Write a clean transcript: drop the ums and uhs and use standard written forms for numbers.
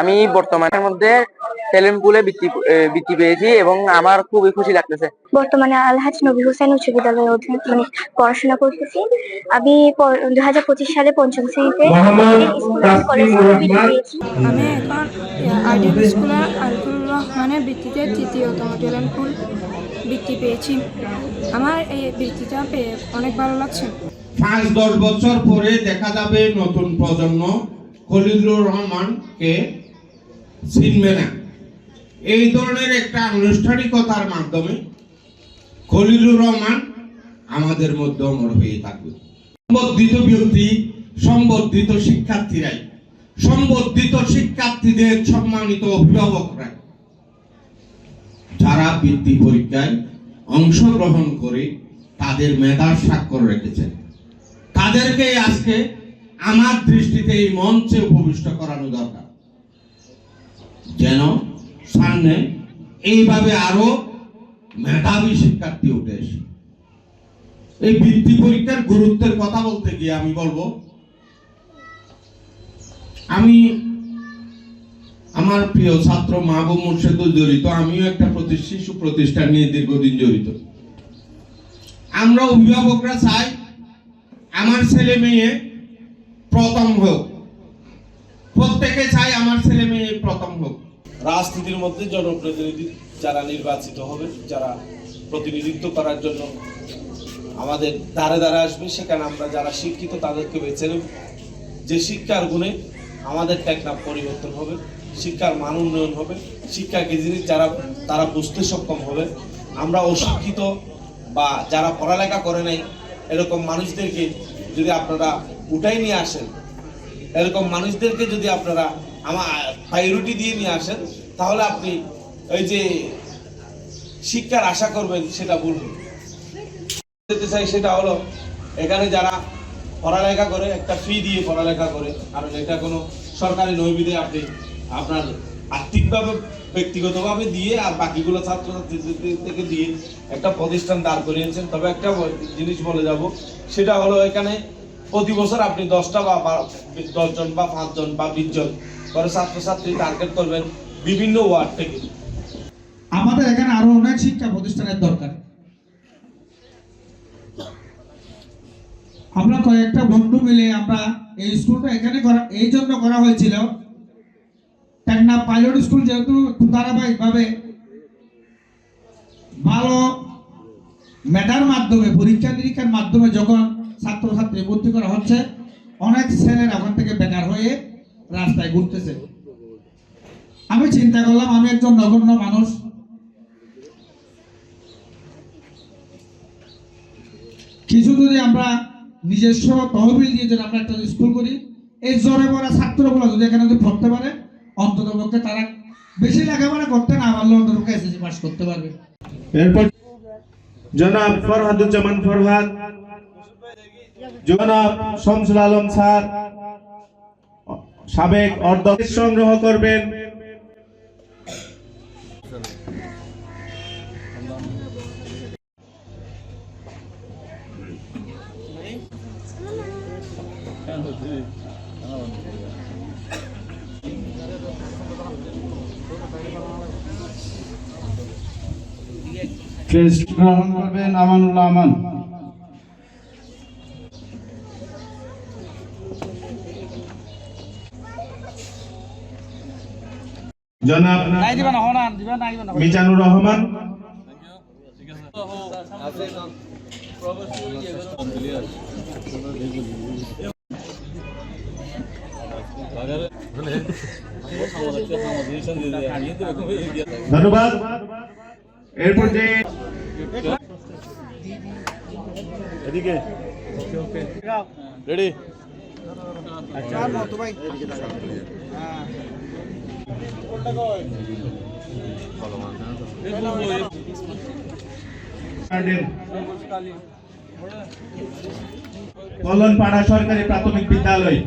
আমি বর্তমানের মধ্যে ট্যালেন্ট পুলে বৃত্তি পেয়েছি এবং আমার খুবই খুশি লাগতেছে। বর্তমানে আলহাজ নবী হোসেন উচ্চ বিদ্যালয়ে পড়াশোনা করতেছি। আমি 2025 সালে পঞ্চম শ্রেণীতে আমি এখন আইডিয়াল স্কুলে আরিফুর রহমানের বৃত্তিতে তৃতীয়তম ট্যালেন্ট পুল বৃত্তি পেয়েছি। আমার এই বৃত্তিটা পেয়ে অনেক ভালো লাগছে। 5-10 বছর পরে দেখা যাবে নতুন প্রজন্ম খলিলুর রহমানকে চিনবে না। এই ধরনের একটা আনুষ্ঠানিকতার মাধ্যমে খলিলুর রহমান আমাদের মধ্যে অমর হয়ে থাকবে। সম্বর্ধিত ব্যক্তি, সম্বর্ধিত শিক্ষার্থীরাই, সম্বর্ধিত শিক্ষার্থীদের সম্মানিত অভিভাবকরা যারা বৃত্তি পরীক্ষায় অংশগ্রহণ করে তাদের মেধার স্বাক্ষর রেখেছেন, তাদেরকে আজকে আমার দৃষ্টিতে এই মঞ্চে উপবিষ্ট করানো দরকার, যেন সামনে এইভাবে আরো মেধাবী শিক্ষার্থী উঠে আসে। এই বৃত্তি পরীক্ষার গুরুত্বের কথা বলতে গিয়ে আমি বলবো, আমি আমার প্রিয় ছাত্র মাহবুব মুর্শেদও জড়িত, আমিও একটা শিশু প্রতিষ্ঠান নিয়ে দীর্ঘদিন জড়িত। আমরা অভিভাবকরা চাই আমার ছেলে মেয়ে প্রথম হোক, প্রত্যেকে চাই আমার ছেলে মেয়ে প্রথম হোক। রাজনীতির মধ্যে জনপ্রতিনিধি যারা নির্বাচিত হবে, যারা প্রতিনিধিত্ব করার জন্য আমাদের দ্বারে দ্বারে আসবে, সেখানে আমরা যারা শিক্ষিত তাদেরকে বেছে নেব। যে শিক্ষার গুণে আমাদের টেকনাফ পরিবর্তন হবে, শিক্ষার মান উন্নয়ন হবে, শিক্ষাকে জিনিস তারা বুঝতে সক্ষম হবে। আমরা অশিক্ষিত বা যারা পড়ালেখা করে নাই এরকম মানুষদেরকে যদি আপনারা উঠাই নিয়ে আসেন, এরকম মানুষদেরকে যদি আপনারা আমার প্রায়োরিটি দিয়ে নিয়ে আসেন, তাহলে আপনি ওই যে শিক্ষার আশা করবেন সেটা ভুলবেন। যেতে চাই সেটা হলো, এখানে যারা পড়ালেখা করে একটা ফি দিয়ে পড়ালেখা করে, কারণ এটা কোনো সরকারি নৈবিধে আপনি আপনার আর্থিকভাবে ব্যক্তিগতভাবে দিয়ে আর বাকিগুলো ছাত্রছাত্রীদের থেকে দিয়ে একটা প্রতিষ্ঠান দাঁড় করিয়েছেন। তবে একটা জিনিস বলে যাব, সেটা হলো এখানে প্রতি বছর আপনি 10টা বা 10 জন বা 5 জন বা 20 জন করে ছাত্রছাত্রী টার্গেট করবেন বিভিন্ন ওয়ার্ড থেকে। আমাদের এখানে আরো অনেক শিক্ষা প্রতিষ্ঠানের দরকার। আমরা কয়েকটা বন্ধু মিলে আমরা এই স্কুলটা এখানে এই জন্য করা হয়েছিল, টেকনাফ পাইলট স্কুল যেহেতু ধারাবাহিকভাবে ভালো মেধার মাধ্যমে পরীক্ষা নিরীক্ষার মাধ্যমে যখন ছাত্রছাত্রী ভর্তি করা হচ্ছে, অনেক ছেলেরা ওখান থেকে বেকার হয়ে রাস্তায় ঘুরতেছে। আমি চিন্তা করলাম, আমি একজন নগণ্য মানুষ, কিছু যদি আমরা নিজস্ব তহবিল দিয়ে যদি আমরা একটা স্কুল করি, এই জোরে পড়া ছাত্রগুলো যদি এখানে যদি পড়তে পারে, অন্তত পক্ষে তারা বেশি লেখাপড়া করতে না পারলে অন্তত পক্ষে এসএসসি পাস করতে পারবে। এরপর জনাব ফরহাদুজ্জামান ফরহাদ, জনাব শামসুল আলম স্যার সাবেক অধ্যক্ষ সংগ্রহ করবেন। গ্রহণ করবেন আমানুল্লাহ আমান। জনাব মিজানুর রহমান, ধন্যবাদ। এরপর যে এদিকে রেডি, আচ্ছা তো ভাই কলনপাড়া সরকারি প্রাথমিক বিদ্যালয়।